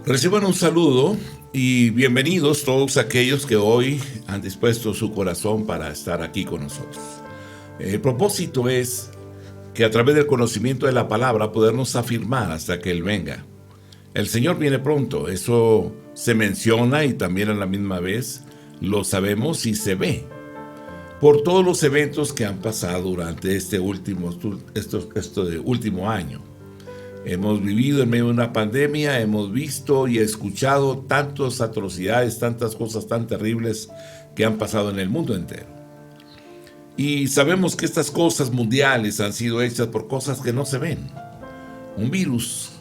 Reciban un saludo y bienvenidos todos aquellos que hoy han dispuesto su corazón para estar aquí con nosotros. El propósito es que a través del conocimiento de la palabra podernos afirmar hasta que Él venga. El Señor viene pronto, eso se menciona y también a la misma vez lo sabemos y se ve por todos los eventos que han pasado durante este último año. Hemos vivido en medio de una pandemia, hemos visto y escuchado tantas atrocidades, tantas cosas tan terribles que han pasado en el mundo entero. Y sabemos que estas cosas mundiales han sido hechas por cosas que no se ven. Un virus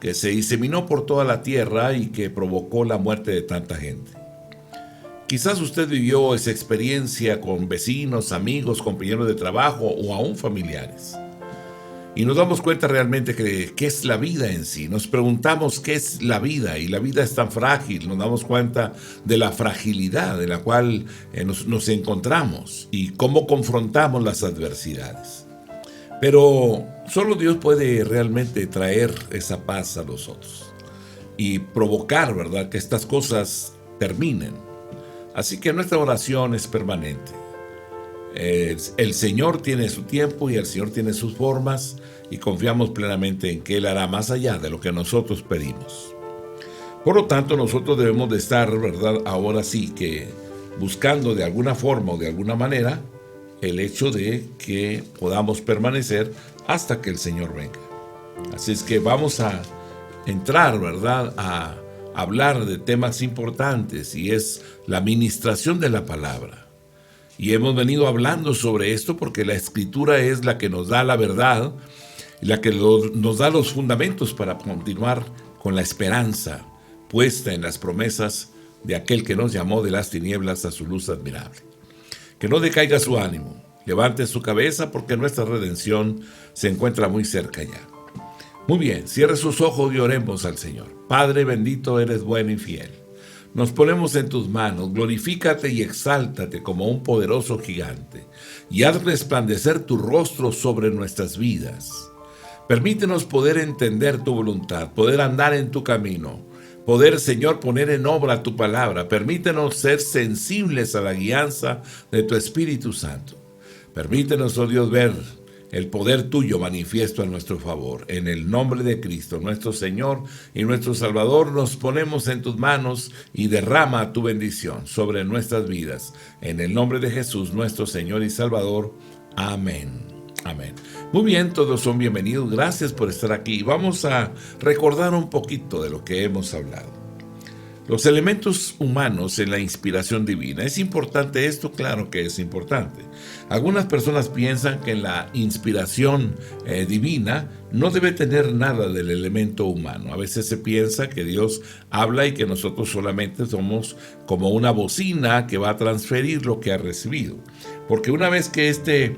que se diseminó por toda la tierra y que provocó la muerte de tanta gente. Quizás usted vivió esa experiencia con vecinos, amigos, compañeros de trabajo o aún familiares. Y nos damos cuenta realmente que qué es la vida en sí. Nos preguntamos qué es la vida, y la vida es tan frágil. Nos damos cuenta de la fragilidad en la cual nos encontramos y cómo confrontamos las adversidades. Pero solo Dios puede realmente traer esa paz a nosotros y provocar, ¿verdad?, que estas cosas terminen. Así que nuestra oración es permanente. El Señor tiene su tiempo y el Señor tiene sus formas, y confiamos plenamente en que Él hará más allá de lo que nosotros pedimos. Por lo tanto, nosotros debemos de estar, ¿verdad?, ahora sí que buscando de alguna forma o de alguna manera el hecho de que podamos permanecer hasta que el Señor venga. Así es que vamos a entrar, ¿verdad?, a hablar de temas importantes, y es la ministración de la palabra. Y hemos venido hablando sobre esto porque la Escritura es la que nos da la verdad, la que nos da los fundamentos para continuar con la esperanza puesta en las promesas de aquel que nos llamó de las tinieblas a su luz admirable. Que no decaiga su ánimo, levante su cabeza porque nuestra redención se encuentra muy cerca ya. Muy bien, cierre sus ojos y oremos al Señor. Padre bendito, eres bueno y fiel. Nos ponemos en tus manos, glorifícate y exáltate como un poderoso gigante, y haz resplandecer tu rostro sobre nuestras vidas. Permítenos poder entender tu voluntad, poder andar en tu camino, poder, Señor, poner en obra tu palabra. Permítenos ser sensibles a la guianza de tu Espíritu Santo. Permítenos, oh Dios, ver el poder tuyo manifiesto a nuestro favor. En el nombre de Cristo, nuestro Señor y nuestro Salvador, nos ponemos en tus manos y derrama tu bendición sobre nuestras vidas. En el nombre de Jesús, nuestro Señor y Salvador. Amén. Amén. Muy bien, todos son bienvenidos. Gracias por estar aquí. Vamos a recordar un poquito de lo que hemos hablado. Los elementos humanos en la inspiración divina. ¿Es importante esto? Claro que es importante. Algunas personas piensan que en la inspiración divina no debe tener nada del elemento humano. A veces se piensa que Dios habla y que nosotros solamente somos como una bocina que va a transferir lo que ha recibido. Porque una vez que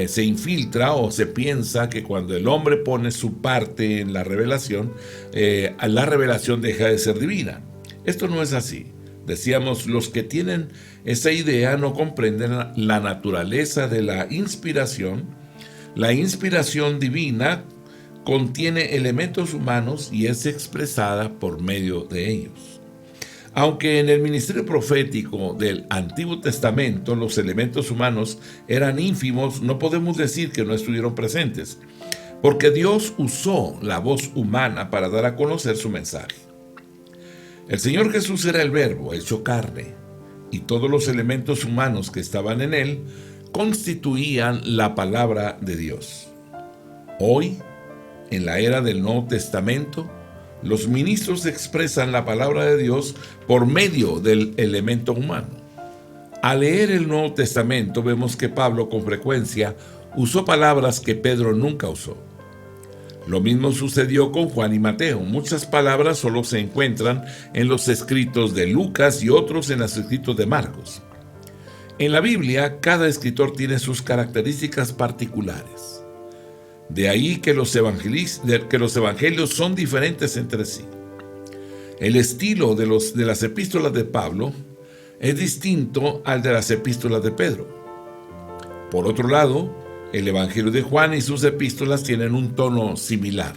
se infiltra, o se piensa que cuando el hombre pone su parte en la revelación deja de ser divina. Esto no es así. Decíamos, los que tienen esa idea no comprenden la naturaleza de la inspiración. La inspiración divina contiene elementos humanos y es expresada por medio de ellos. Aunque en el ministerio profético del Antiguo Testamento los elementos humanos eran ínfimos, no podemos decir que no estuvieron presentes, porque Dios usó la voz humana para dar a conocer su mensaje. El Señor Jesús era el Verbo hecho carne, y todos los elementos humanos que estaban en Él constituían la palabra de Dios. Hoy, en la era del Nuevo Testamento, los ministros expresan la palabra de Dios por medio del elemento humano. Al leer el Nuevo Testamento vemos que Pablo con frecuencia usó palabras que Pedro nunca usó. Lo mismo sucedió con Juan y Mateo. Muchas palabras solo se encuentran en los escritos de Lucas y otros en los escritos de Marcos. En la Biblia, cada escritor tiene sus características particulares. De ahí que los evangelios son diferentes entre sí. El estilo de las epístolas de Pablo es distinto al de las epístolas de Pedro. Por otro lado, el Evangelio de Juan y sus epístolas tienen un tono similar.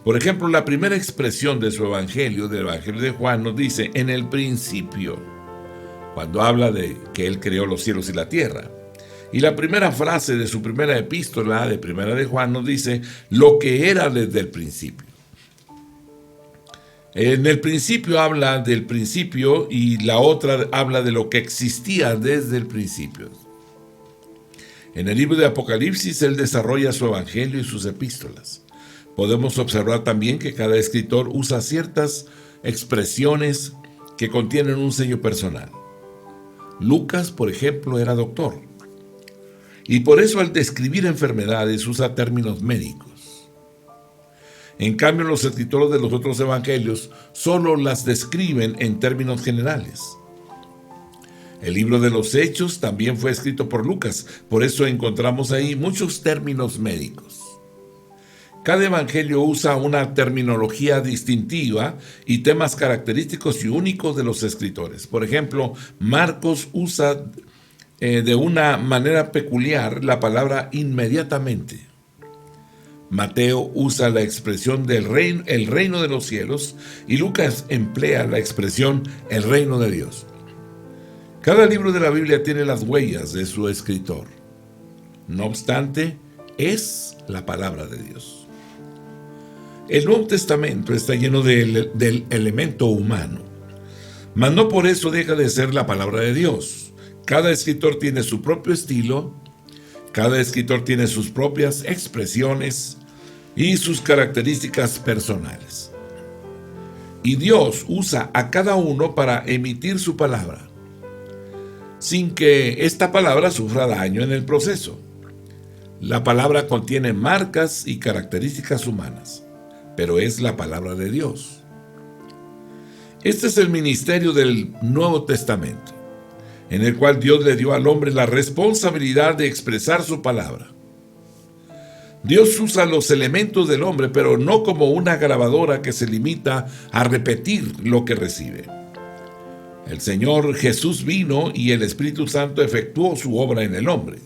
Por ejemplo, la primera expresión de su evangelio, del evangelio de Juan, nos dice, en el principio, cuando habla de que él creó los cielos y la tierra. Y la primera frase de su primera epístola, de primera de Juan, nos dice, lo que era desde el principio. En el principio habla del principio y la otra habla de lo que existía desde el principio. En el libro de Apocalipsis, él desarrolla su evangelio y sus epístolas. Podemos observar también que cada escritor usa ciertas expresiones que contienen un sello personal. Lucas, por ejemplo, era doctor. Y por eso al describir enfermedades usa términos médicos. En cambio, los escritores de los otros evangelios solo las describen en términos generales. El libro de los Hechos también fue escrito por Lucas, por eso encontramos ahí muchos términos médicos. Cada evangelio usa una terminología distintiva y temas característicos y únicos de los escritores. Por ejemplo, Marcos usa de una manera peculiar la palabra inmediatamente. Mateo usa la expresión del reino, el reino de los cielos, y Lucas emplea la expresión el reino de Dios. Cada libro de la Biblia tiene las huellas de su escritor. No obstante, es la palabra de Dios. El Nuevo Testamento está lleno del elemento humano, mas no por eso deja de ser la palabra de Dios. Cada escritor tiene su propio estilo, cada escritor tiene sus propias expresiones y sus características personales. Y Dios usa a cada uno para emitir su palabra, sin que esta palabra sufra daño en el proceso. La palabra contiene marcas y características humanas, pero es la palabra de Dios. Este es el ministerio del Nuevo Testamento, en el cual Dios le dio al hombre la responsabilidad de expresar su palabra. Dios usa los elementos del hombre, pero no como una grabadora que se limita a repetir lo que recibe. El Señor Jesús vino y el Espíritu Santo efectuó su obra en el hombre.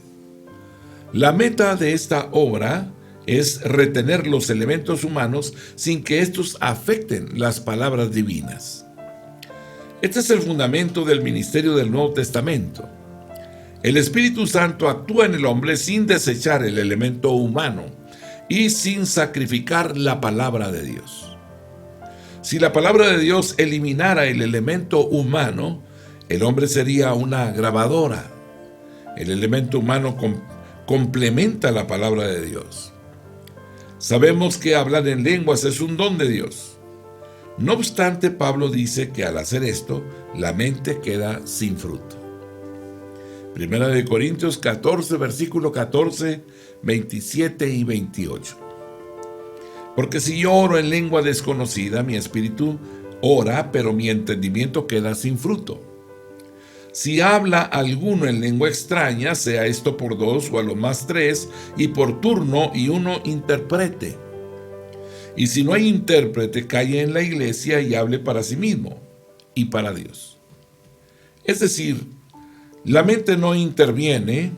La meta de esta obra es retener los elementos humanos sin que estos afecten las palabras divinas. Este es el fundamento del ministerio del Nuevo Testamento. El Espíritu Santo actúa en el hombre sin desechar el elemento humano y sin sacrificar la palabra de Dios. Si la palabra de Dios eliminara el elemento humano, el hombre sería una grabadora. El elemento humano complementa la palabra de Dios. Sabemos que hablar en lenguas es un don de Dios. No obstante, Pablo dice que al hacer esto, la mente queda sin fruto. Primera de Corintios 14, versículo 14, 27 y 28. Porque si yo oro en lengua desconocida, mi espíritu ora, pero mi entendimiento queda sin fruto. Si habla alguno en lengua extraña, sea esto por dos o a lo más tres, y por turno, y uno interprete. Y si no hay intérprete, calle en la iglesia y hable para sí mismo y para Dios. Es decir, la mente no interviene.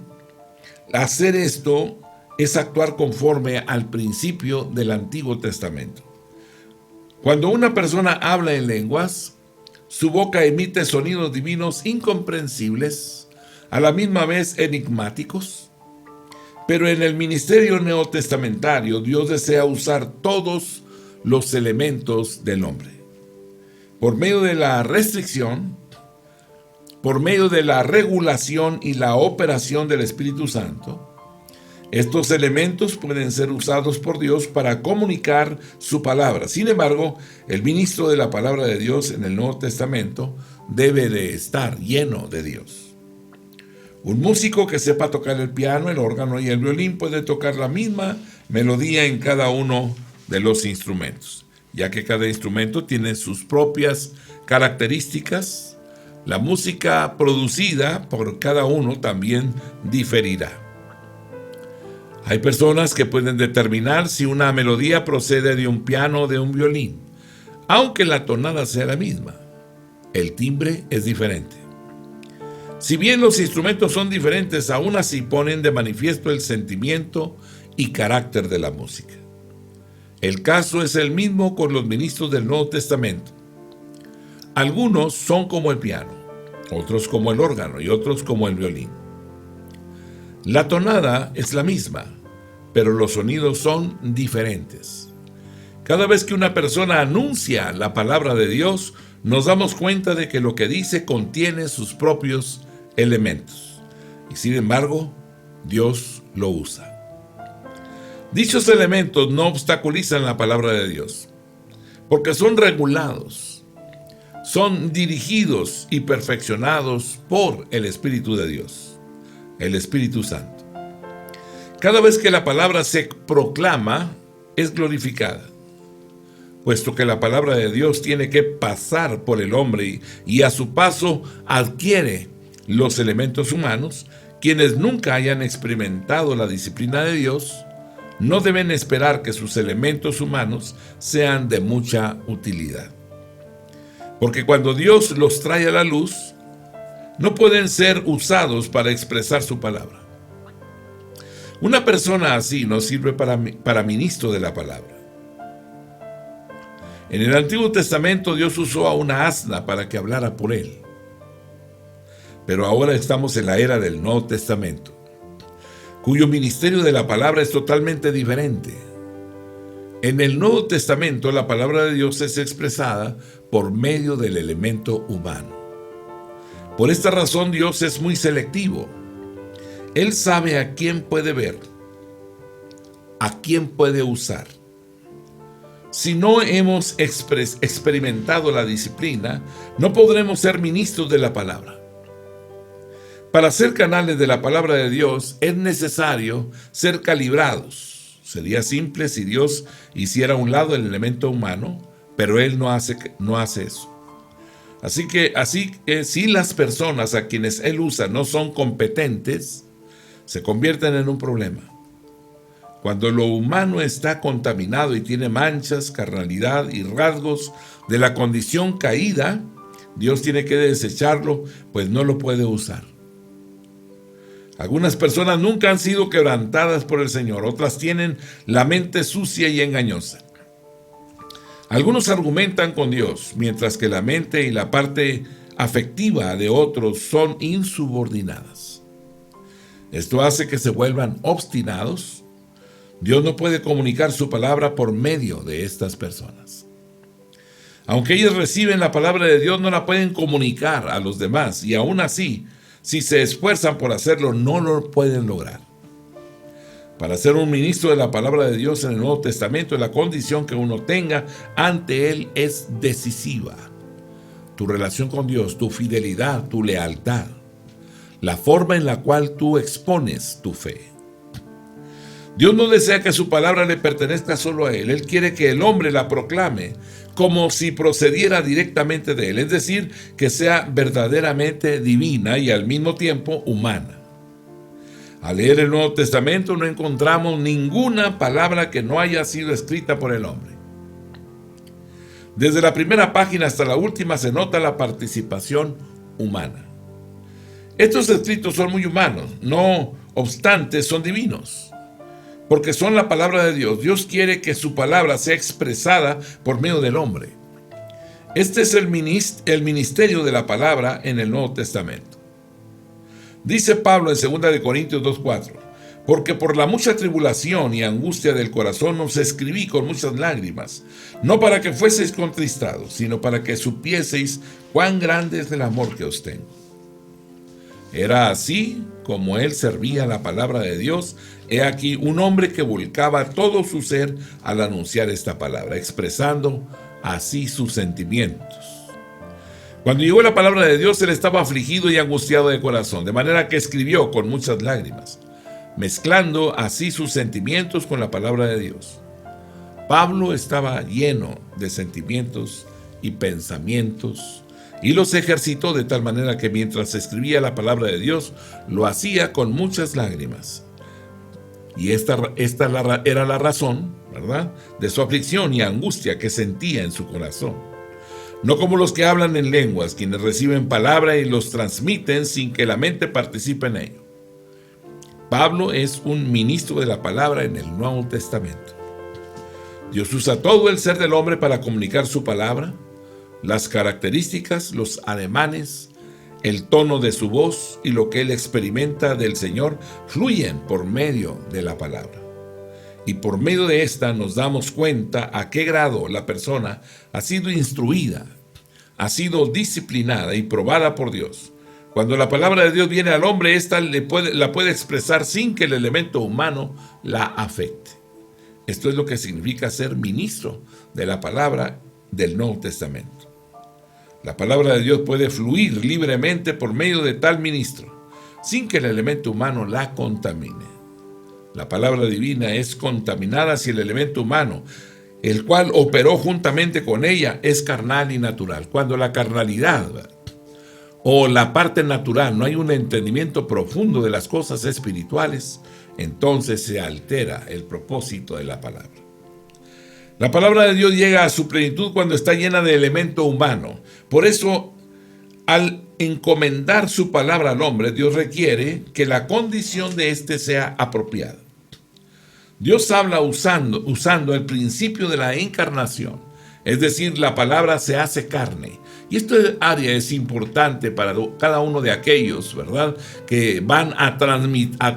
Hacer esto es actuar conforme al principio del Antiguo Testamento. Cuando una persona habla en lenguas, su boca emite sonidos divinos incomprensibles, a la misma vez enigmáticos. Pero en el ministerio neotestamentario, Dios desea usar todos los elementos del hombre. Por medio de la restricción, por medio de la regulación y la operación del Espíritu Santo, estos elementos pueden ser usados por Dios para comunicar su palabra. Sin embargo, el ministro de la palabra de Dios en el Nuevo Testamento debe de estar lleno de Dios. Un músico que sepa tocar el piano, el órgano y el violín puede tocar la misma melodía en cada uno de los instrumentos, ya que cada instrumento tiene sus propias características. La música producida por cada uno también diferirá. Hay personas que pueden determinar si una melodía procede de un piano o de un violín, aunque la tonada sea la misma. El timbre es diferente. Si bien los instrumentos son diferentes, aún así ponen de manifiesto el sentimiento y carácter de la música. El caso es el mismo con los ministros del Nuevo Testamento. Algunos son como el piano, otros como el órgano y otros como el violín. La tonada es la misma, pero los sonidos son diferentes. Cada vez que una persona anuncia la palabra de Dios, nos damos cuenta de que lo que dice contiene sus propios elementos. Y sin embargo, Dios lo usa. Dichos elementos no obstaculizan la palabra de Dios, porque son regulados, son dirigidos y perfeccionados por el Espíritu de Dios, el Espíritu Santo. Cada vez que la palabra se proclama, es glorificada, puesto que la palabra de Dios tiene que pasar por el hombre y a su paso adquiere los elementos humanos. Quienes nunca hayan experimentado la disciplina de Dios no deben esperar que sus elementos humanos sean de mucha utilidad. Porque cuando Dios los trae a la luz, no pueden ser usados para expresar su palabra. Una persona así no sirve para ministro de la palabra. En el Antiguo Testamento Dios usó a una asna para que hablara por él. Pero ahora estamos en la era del Nuevo Testamento, cuyo ministerio de la palabra es totalmente diferente. En el Nuevo Testamento la palabra de Dios es expresada por medio del elemento humano. Por esta razón Dios es muy selectivo. Él sabe a quién puede ver, a quién puede usar. Si no hemos experimentado la disciplina, no podremos ser ministros de la palabra. Para ser canales de la palabra de Dios es necesario ser calibrados. Sería simple si Dios hiciera a un lado el elemento humano, pero Él no hace eso. Así que si las personas a quienes Él usa no son competentes, se convierten en un problema. Cuando lo humano está contaminado y tiene manchas, carnalidad y rasgos de la condición caída, Dios tiene que desecharlo, pues no lo puede usar. Algunas personas nunca han sido quebrantadas por el Señor, otras tienen la mente sucia y engañosa. Algunos argumentan con Dios, mientras que la mente y la parte afectiva de otros son insubordinadas. Esto hace que se vuelvan obstinados. Dios no puede comunicar su palabra por medio de estas personas. Aunque ellos reciben la palabra de Dios, no la pueden comunicar a los demás, y aún así, si se esfuerzan por hacerlo, no lo pueden lograr. Para ser un ministro de la palabra de Dios en el Nuevo Testamento, la condición que uno tenga ante Él es decisiva. Tu relación con Dios, tu fidelidad, tu lealtad, la forma en la cual tú expones tu fe. Dios no desea que su palabra le pertenezca solo a Él. Él quiere que el hombre la proclame como si procediera directamente de Él, es decir, que sea verdaderamente divina y al mismo tiempo humana. Al leer el Nuevo Testamento no encontramos ninguna palabra que no haya sido escrita por el hombre. Desde la primera página hasta la última se nota la participación humana. Estos escritos son muy humanos, no obstante son divinos, porque son la palabra de Dios. Dios quiere que su palabra sea expresada por medio del hombre. Este es el ministerio de la palabra en el Nuevo Testamento. Dice Pablo en 2 Corintios 2:4, porque por la mucha tribulación y angustia del corazón os escribí con muchas lágrimas, no para que fueseis contristados, sino para que supieseis cuán grande es el amor que os tengo. Era así como él servía la palabra de Dios. He aquí un hombre que volcaba todo su ser al anunciar esta palabra, expresando así sus sentimientos. Cuando llegó la palabra de Dios, él estaba afligido y angustiado de corazón, de manera que escribió con muchas lágrimas, mezclando así sus sentimientos con la palabra de Dios. Pablo estaba lleno de sentimientos y pensamientos, y los ejercitó de tal manera que mientras escribía la palabra de Dios, lo hacía con muchas lágrimas. Y esta era la razón, ¿verdad?, de su aflicción y angustia que sentía en su corazón. No como los que hablan en lenguas, quienes reciben palabra y los transmiten sin que la mente participe en ello. Pablo es un ministro de la palabra en el Nuevo Testamento. Dios usa todo el ser del hombre para comunicar su palabra. Las características, los ademanes, el tono de su voz y lo que él experimenta del Señor fluyen por medio de la palabra. Y por medio de esta nos damos cuenta a qué grado la persona ha sido instruida, ha sido disciplinada y probada por Dios. Cuando la palabra de Dios viene al hombre, ésta la puede expresar sin que el elemento humano la afecte. Esto es lo que significa ser ministro de la palabra del Nuevo Testamento. La palabra de Dios puede fluir libremente por medio de tal ministro, sin que el elemento humano la contamine. La palabra divina es contaminada si el elemento humano, el cual operó juntamente con ella, es carnal y natural. Cuando la carnalidad o la parte natural no hay un entendimiento profundo de las cosas espirituales, entonces se altera el propósito de la palabra. La palabra de Dios llega a su plenitud cuando está llena de elemento humano. Por eso, al encomendar su palabra al hombre, Dios requiere que la condición de éste sea apropiada. Dios habla usando el principio de la encarnación, es decir, la palabra se hace carne. Y esta área es importante para cada uno de aquellos, ¿verdad?, que van a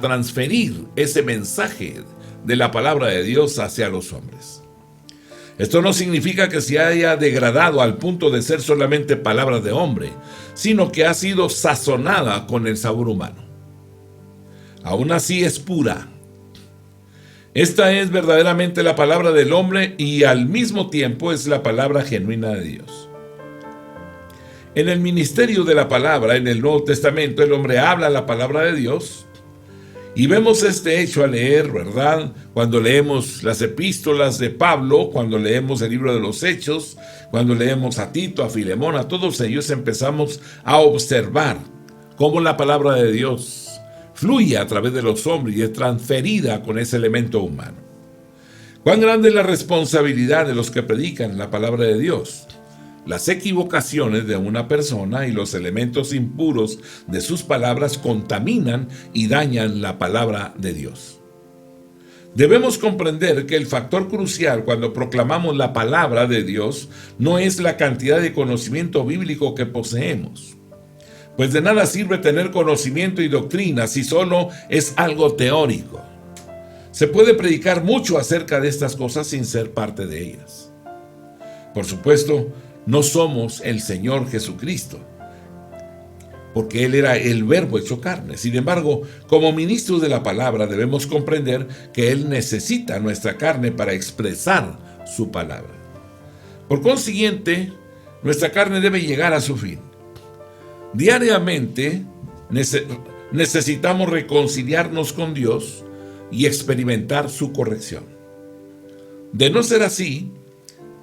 transferir ese mensaje de la palabra de Dios hacia los hombres. Esto no significa que se haya degradado al punto de ser solamente palabras de hombre, sino que ha sido sazonada con el sabor humano. Aún así es pura. Esta es verdaderamente la palabra del hombre y al mismo tiempo es la palabra genuina de Dios. En el ministerio de la palabra, en el Nuevo Testamento, el hombre habla la palabra de Dios. Y vemos este hecho al leer, ¿verdad? Cuando leemos las epístolas de Pablo, cuando leemos el libro de los Hechos, cuando leemos a Tito, a Filemón, a todos ellos empezamos a observar cómo la palabra de Dios fluye a través de los hombres y es transferida con ese elemento humano. Cuán grande es la responsabilidad de los que predican la palabra de Dios. Las equivocaciones de una persona y los elementos impuros de sus palabras contaminan y dañan la palabra de Dios. Debemos comprender que el factor crucial cuando proclamamos la palabra de Dios no es la cantidad de conocimiento bíblico que poseemos. Pues de nada sirve tener conocimiento y doctrina si solo es algo teórico. Se puede predicar mucho acerca de estas cosas sin ser parte de ellas. Por supuesto, no somos el Señor Jesucristo, porque Él era el Verbo hecho carne. Sin embargo, como ministros de la palabra debemos comprender que Él necesita nuestra carne para expresar su palabra. Por consiguiente, nuestra carne debe llegar a su fin. Diariamente necesitamos reconciliarnos con Dios y experimentar su corrección. De no ser así,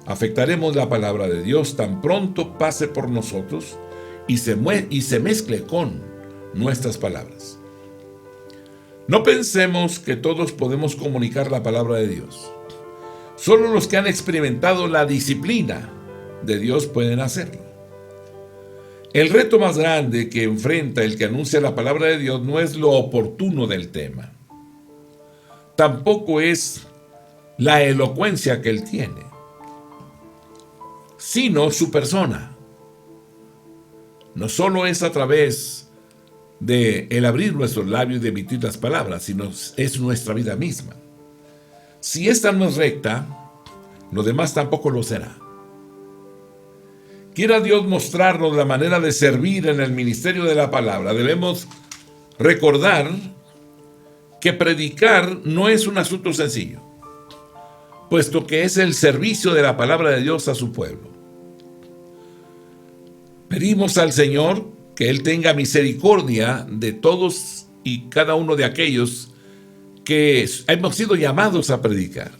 afectaremos la palabra de Dios tan pronto pase por nosotros y se mezcle con nuestras palabras. No pensemos que todos podemos comunicar la palabra de Dios. Solo los que han experimentado la disciplina de Dios pueden hacerlo. El reto más grande que enfrenta el que anuncia la palabra de Dios no es lo oportuno del tema. Tampoco es la elocuencia que él tiene, sino su persona. No solo es a través de el abrir nuestros labios y de emitir las palabras, sino es nuestra vida misma. Si esta no es recta, lo demás tampoco lo será. Quiera Dios mostrarnos la manera de servir en el ministerio de la palabra. Debemos recordar que predicar no es un asunto sencillo, puesto que es el servicio de la palabra de Dios a su pueblo. Pedimos al Señor que Él tenga misericordia de todos y cada uno de aquellos que hemos sido llamados a predicar,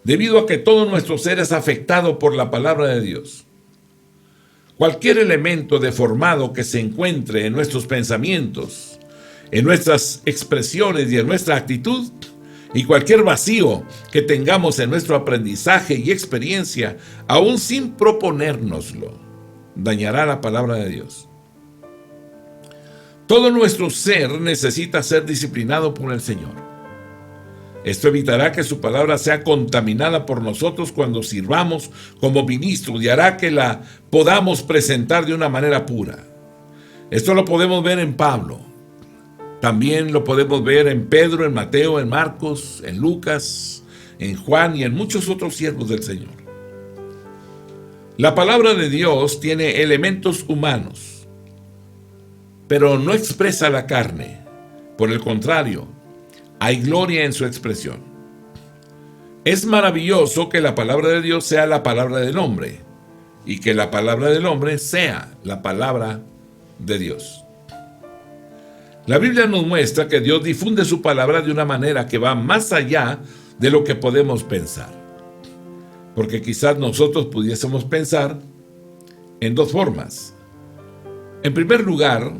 debido a que todo nuestro ser es afectado por la palabra de Dios. Cualquier elemento deformado que se encuentre en nuestros pensamientos, en nuestras expresiones y en nuestra actitud, y cualquier vacío que tengamos en nuestro aprendizaje y experiencia, aún sin proponérnoslo, dañará la palabra de Dios. Todo nuestro ser necesita ser disciplinado por el Señor. Esto evitará que su palabra sea contaminada por nosotros cuando sirvamos como ministros y hará que la podamos presentar de una manera pura. Esto lo podemos ver en Pablo. También lo podemos ver en Pedro, en Mateo, en Marcos, en Lucas, en Juan y en muchos otros siervos del Señor. La palabra de Dios tiene elementos humanos, pero no expresa la carne. Por el contrario, hay gloria en su expresión. Es maravilloso que la palabra de Dios sea la palabra del hombre y que la palabra del hombre sea la palabra de Dios. La Biblia nos muestra que Dios difunde su palabra de una manera que va más allá de lo que podemos pensar. Porque quizás nosotros pudiésemos pensar en dos formas. En primer lugar,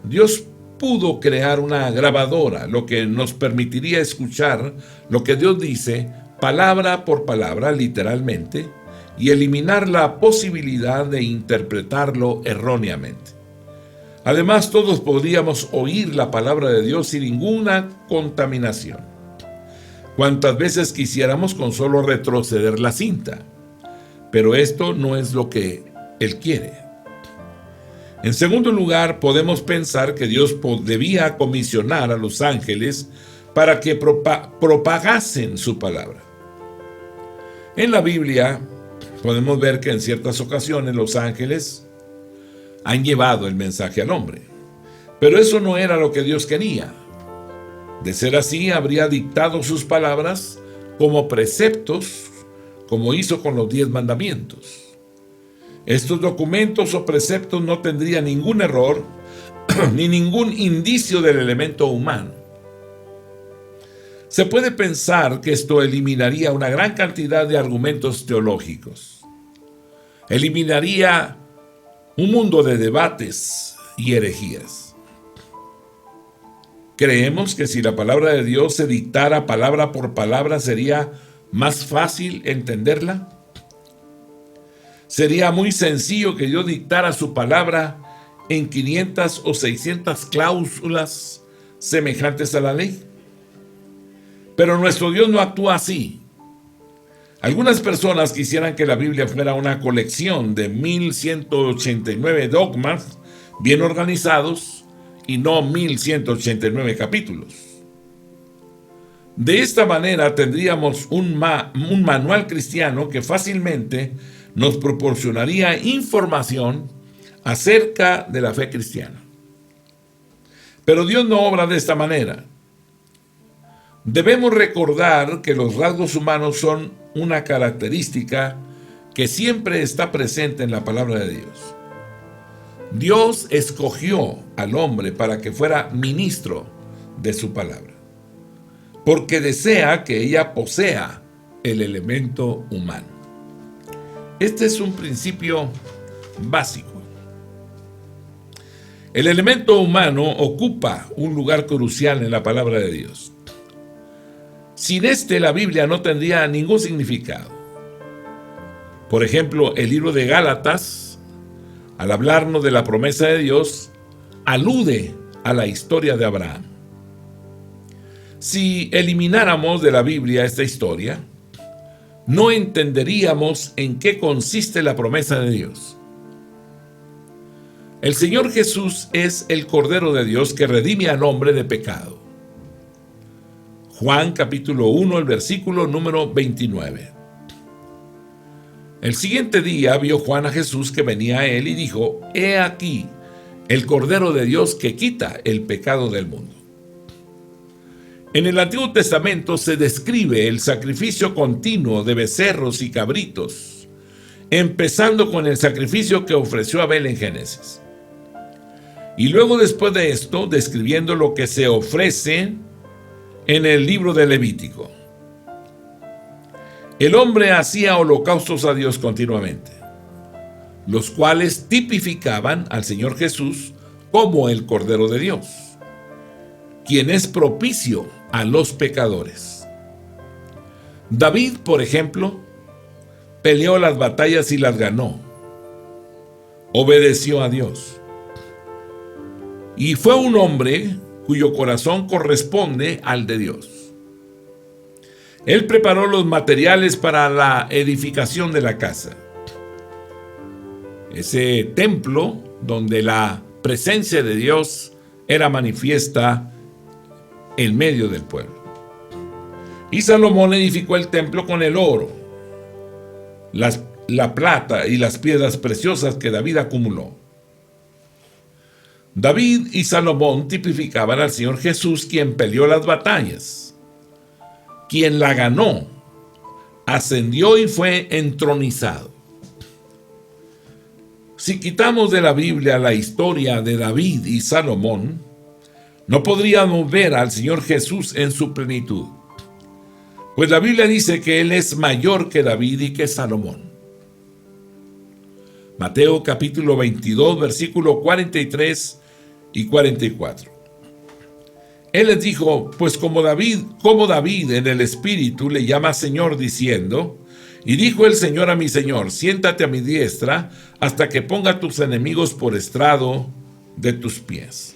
Dios pudo crear una grabadora, lo que nos permitiría escuchar lo que Dios dice palabra por palabra, literalmente, y eliminar la posibilidad de interpretarlo erróneamente. Además, todos podríamos oír la palabra de Dios sin ninguna contaminación, cuantas veces quisiéramos con solo retroceder la cinta. Pero esto no es lo que Él quiere. En segundo lugar, podemos pensar que Dios debía comisionar a los ángeles para que propagasen su palabra. En la Biblia podemos ver que en ciertas ocasiones los ángeles han llevado el mensaje al hombre, pero eso no era lo que Dios quería. De ser así, habría dictado sus palabras como preceptos, como hizo con los 10 mandamientos. Estos documentos o preceptos no tendrían ningún error ni ningún indicio del elemento humano. Se puede pensar que esto eliminaría una gran cantidad de argumentos teológicos. Eliminaría un mundo de debates y herejías. Creemos que si la palabra de Dios se dictara palabra por palabra, ¿sería más fácil entenderla? Sería muy sencillo que Dios dictara su palabra en 500 o 600 cláusulas semejantes a la ley. Pero nuestro Dios no actúa así. Algunas personas quisieran que la Biblia fuera una colección de 1189 dogmas bien organizados y no 1189 capítulos. De esta manera tendríamos un manual cristiano que fácilmente nos proporcionaría información acerca de la fe cristiana. Pero Dios no obra de esta manera. Debemos recordar que los rasgos humanos son una característica que siempre está presente en la palabra de Dios. Dios escogió al hombre para que fuera ministro de su palabra, porque desea que ella posea el elemento humano. Este es un principio básico. El elemento humano ocupa un lugar crucial en la palabra de Dios. Sin este, la Biblia no tendría ningún significado. Por ejemplo, el libro de Gálatas, al hablarnos de la promesa de Dios, alude a la historia de Abraham. Si elimináramos de la Biblia esta historia, no entenderíamos en qué consiste la promesa de Dios. El Señor Jesús es el Cordero de Dios que redime al hombre de pecado. Juan capítulo 1, el versículo número 29. El siguiente día vio Juan a Jesús que venía a él y dijo: «He aquí el Cordero de Dios que quita el pecado del mundo». En el Antiguo Testamento se describe el sacrificio continuo de becerros y cabritos, empezando con el sacrificio que ofreció Abel en Génesis. Y luego, después de esto, describiendo lo que se ofrece en el libro de Levítico. El hombre hacía holocaustos a Dios continuamente, los cuales tipificaban al Señor Jesús como el Cordero de Dios, quien es propicio a los pecadores. David, por ejemplo, peleó las batallas y las ganó. Obedeció a Dios. Y fue un hombre cuyo corazón corresponde al de Dios. Él preparó los materiales para la edificación de la casa. Ese templo donde la presencia de Dios era manifiesta en medio del pueblo. Y Salomón edificó el templo con el oro, la plata y las piedras preciosas que David acumuló. David y Salomón tipificaban al Señor Jesús, quien peleó las batallas, quien la ganó, ascendió y fue entronizado. Si quitamos de la Biblia la historia de David y Salomón, no podríamos ver al Señor Jesús en su plenitud. Pues la Biblia dice que Él es mayor que David y que Salomón. Mateo capítulo 22, versículo 43 y 44. Él les dijo, pues como David en el Espíritu le llama Señor diciendo, y dijo el Señor a mi Señor, siéntate a mi diestra hasta que ponga tus enemigos por estrado de tus pies.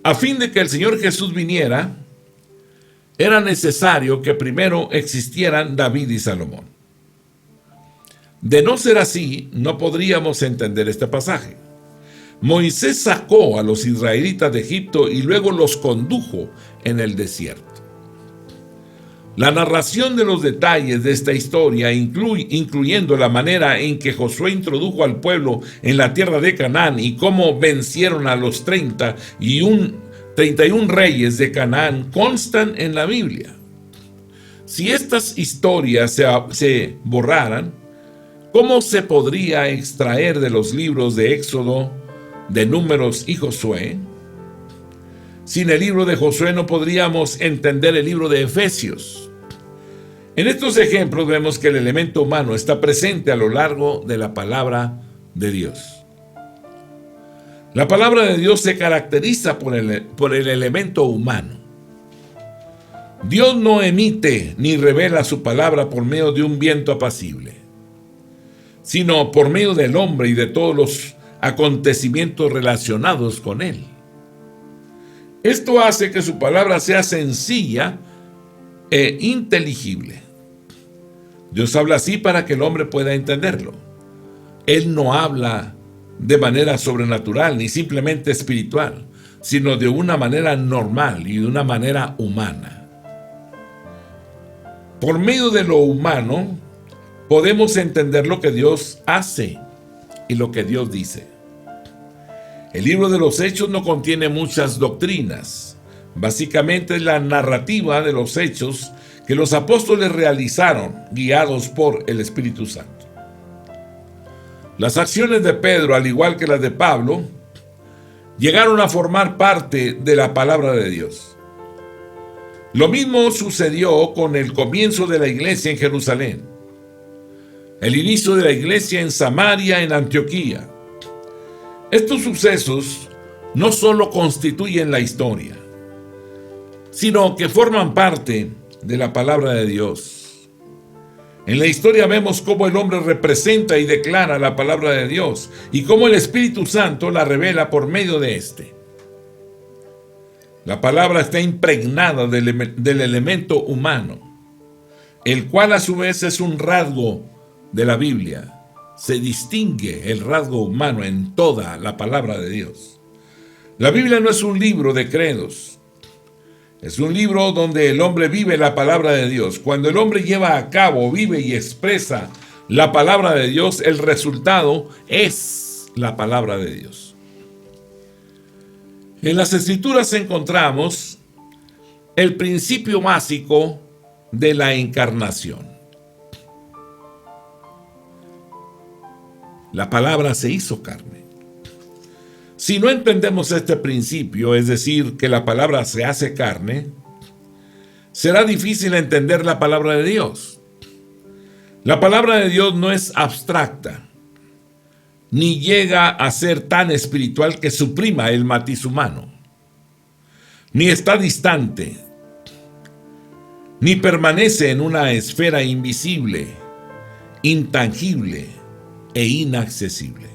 A fin de que el Señor Jesús viniera, era necesario que primero existieran David y Salomón. De no ser así, no podríamos entender este pasaje. Moisés sacó a los israelitas de Egipto y luego los condujo en el desierto. La narración de los detalles de esta historia, incluyendo la manera en que Josué introdujo al pueblo en la tierra de Canaán y cómo vencieron a los 31 reyes de Canaán, constan en la Biblia. Si estas historias se borraran, ¿cómo se podría extraer de los libros de Éxodo, de Números y Josué? Sin el libro de Josué no podríamos entender el libro de Efesios. En estos ejemplos vemos que el elemento humano está presente a lo largo de la palabra de Dios. La palabra de Dios se caracteriza por el elemento humano. Dios no emite ni revela su palabra por medio de un viento apacible, sino por medio del hombre y de todos los acontecimientos relacionados con él. Esto hace que su palabra sea sencilla e inteligible. Dios habla así para que el hombre pueda entenderlo. Él no habla de manera sobrenatural ni simplemente espiritual, sino de una manera normal y de una manera humana. Por medio de lo humano, podemos entender lo que Dios hace y lo que Dios dice. El libro de los Hechos no contiene muchas doctrinas. Básicamente es la narrativa de los hechos que los apóstoles realizaron, guiados por el Espíritu Santo. Las acciones de Pedro, al igual que las de Pablo, llegaron a formar parte de la palabra de Dios. Lo mismo sucedió con el comienzo de la iglesia en Jerusalén, el inicio de la iglesia en Samaria, en Antioquía. Estos sucesos no solo constituyen la historia, sino que forman parte de la palabra de Dios. En la historia vemos cómo el hombre representa y declara la palabra de Dios y cómo el Espíritu Santo la revela por medio de éste. La palabra está impregnada del elemento humano, el cual a su vez es un rasgo de la Biblia. Se distingue el rasgo humano en toda la palabra de Dios. La Biblia no es un libro de credos. Es un libro donde el hombre vive la palabra de Dios. Cuando el hombre lleva a cabo, vive y expresa la palabra de Dios, el resultado es la palabra de Dios. En las Escrituras encontramos el principio básico de la encarnación. La palabra se hizo carne. Si no entendemos este principio, es decir, que la palabra se hace carne, será difícil entender la palabra de Dios. La palabra de Dios no es abstracta, ni llega a ser tan espiritual que suprima el matiz humano, ni está distante, ni permanece en una esfera invisible, intangible e inaccesible.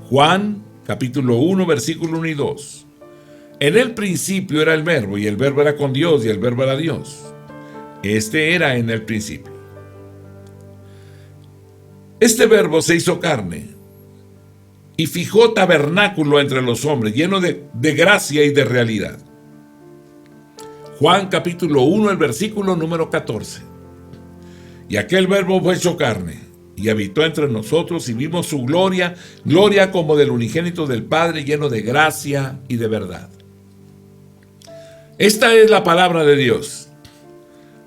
Juan capítulo 1 versículo 1 y 2. En el principio era el verbo, y el verbo era con Dios, y el verbo era Dios. Este era en el principio. Este verbo se hizo carne y fijó tabernáculo entre los hombres, lleno de gracia y de realidad. Juan capítulo 1, el versículo número 14. Y aquel verbo fue hecho carne y habitó entre nosotros, y vimos su gloria, gloria como del unigénito del Padre, lleno de gracia y de verdad. Esta es la palabra de Dios,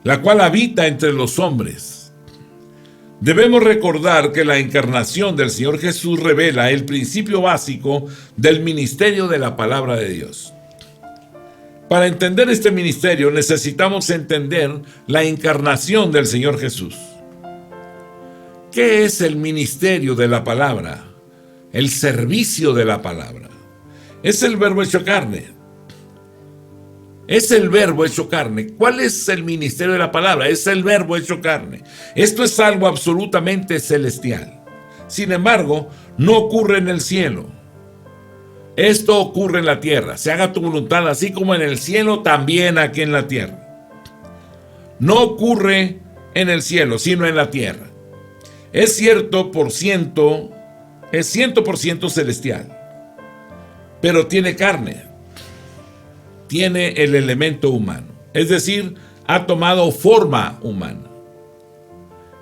la cual habita entre los hombres. Debemos recordar que la encarnación del Señor Jesús revela el principio básico del ministerio de la palabra de Dios. Para entender este ministerio necesitamos entender la encarnación del Señor Jesús. ¿Qué es el ministerio de la palabra? El servicio de la palabra. Es el verbo hecho carne. Es el verbo hecho carne. ¿Cuál es el ministerio de la palabra? Es el verbo hecho carne. Esto es algo absolutamente celestial. Sin embargo, no ocurre en el cielo. Esto ocurre en la tierra. Se haga tu voluntad, así como en el cielo, también aquí en la tierra. No ocurre en el cielo, sino en la tierra. Es 100% celestial. Pero tiene carne. Tiene el elemento humano. Es decir, ha tomado forma humana.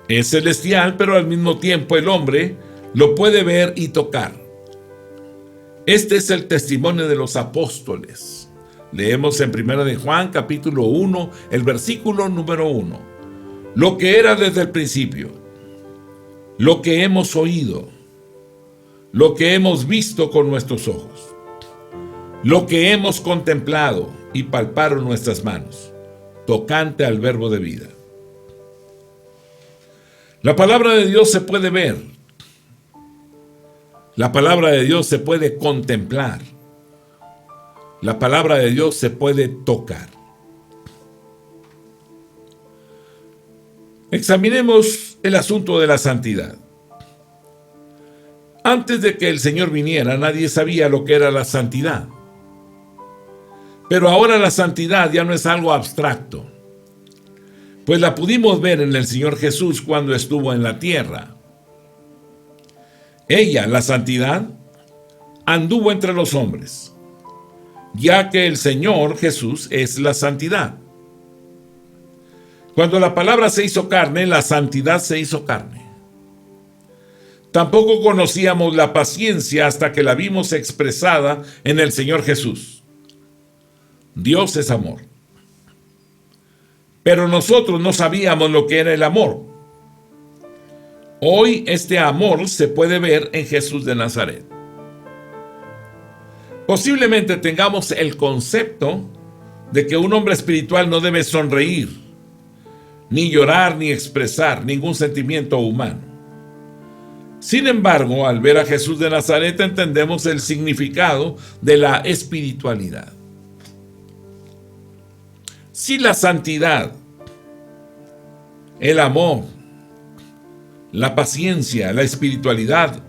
Es celestial, pero al mismo tiempo el hombre lo puede ver y tocar. Este es el testimonio de los apóstoles. Leemos en 1 de Juan, capítulo 1, el versículo número 1. Lo que era desde el principio, lo que hemos oído, lo que hemos visto con nuestros ojos, lo que hemos contemplado y palparon nuestras manos, tocante al verbo de vida. La palabra de Dios se puede ver. La palabra de Dios se puede contemplar. La palabra de Dios se puede tocar. Examinemos el asunto de la santidad. Antes de que el Señor viniera, nadie sabía lo que era la santidad. Pero ahora la santidad ya no es algo abstracto, pues la pudimos ver en el Señor Jesús cuando estuvo en la tierra. Ella, la santidad, anduvo entre los hombres, ya que el Señor Jesús es la santidad. Cuando la palabra se hizo carne, la santidad se hizo carne. Tampoco conocíamos la paciencia hasta que la vimos expresada en el Señor Jesús. Dios es amor. Pero nosotros no sabíamos lo que era el amor. Hoy este amor se puede ver en Jesús de Nazaret. Posiblemente tengamos el concepto de que un hombre espiritual no debe sonreír, ni llorar, ni expresar ningún sentimiento humano. Sin embargo, al ver a Jesús de Nazaret entendemos el significado de la espiritualidad. Si la santidad, el amor, la paciencia, la espiritualidad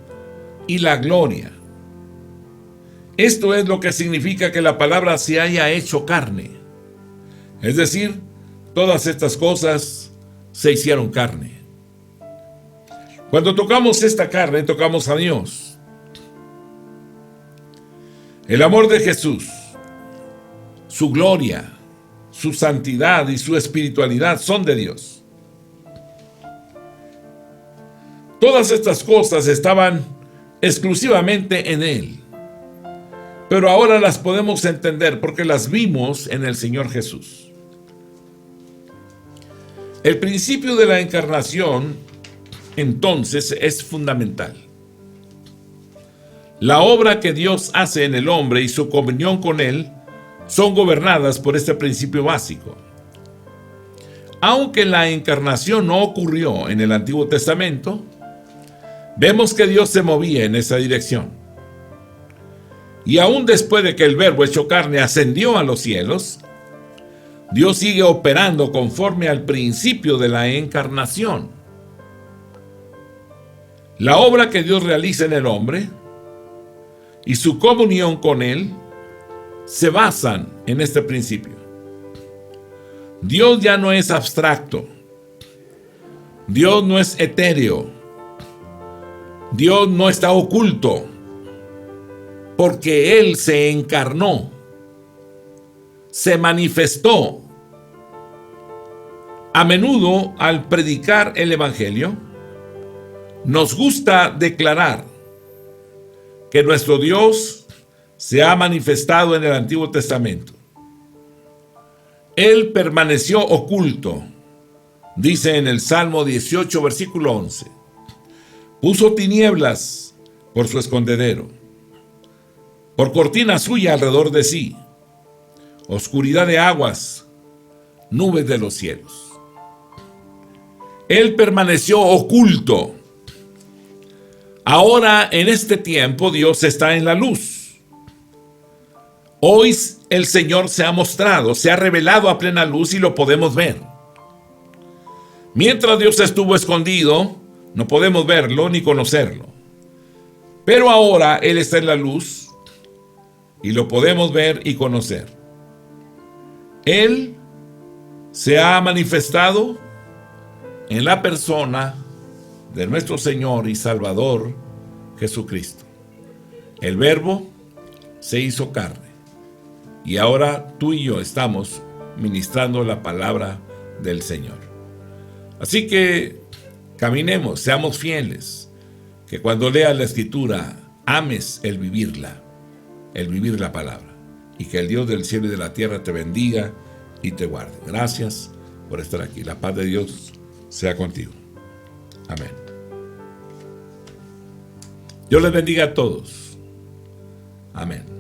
y la gloria, esto es lo que significa que la palabra se haya hecho carne. Es decir, todas estas cosas se hicieron carne. Cuando tocamos esta carne, tocamos a Dios. El amor de Jesús, su gloria, su santidad y su espiritualidad son de Dios. Todas estas cosas estaban exclusivamente en Él. Pero ahora las podemos entender porque las vimos en el Señor Jesús. El principio de la encarnación, entonces, es fundamental. La obra que Dios hace en el hombre y su comunión con Él son gobernadas por este principio básico. Aunque la encarnación no ocurrió en el Antiguo Testamento, vemos que Dios se movía en esa dirección. Y aún después de que el Verbo hecho carne ascendió a los cielos, Dios sigue operando conforme al principio de la encarnación. La obra que Dios realiza en el hombre y su comunión con Él se basan en este principio. Dios ya no es abstracto. Dios no es etéreo. Dios no está oculto, porque Él se encarnó, se manifestó. A menudo, al predicar el Evangelio, nos gusta declarar que nuestro Dios se ha manifestado en el Antiguo Testamento. Él permaneció oculto, dice en el Salmo 18, versículo 11. Puso tinieblas por su escondedero, por cortina suya alrededor de sí, oscuridad de aguas, nubes de los cielos. Él permaneció oculto. Ahora, en este tiempo, Dios está en la luz. Hoy el Señor se ha mostrado, se ha revelado a plena luz y lo podemos ver. Mientras Dios estuvo escondido, no podemos verlo ni conocerlo. Pero ahora Él está en la luz y lo podemos ver y conocer. Él se ha manifestado en la persona de nuestro Señor y Salvador Jesucristo. El Verbo se hizo carne y ahora tú y yo estamos ministrando la palabra del Señor. Así que caminemos, seamos fieles, que cuando leas la Escritura ames el vivir la palabra, y que el Dios del cielo y de la tierra te bendiga y te guarde. Gracias por estar aquí. La paz de Dios sea contigo. Amén. Dios les bendiga a todos. Amén.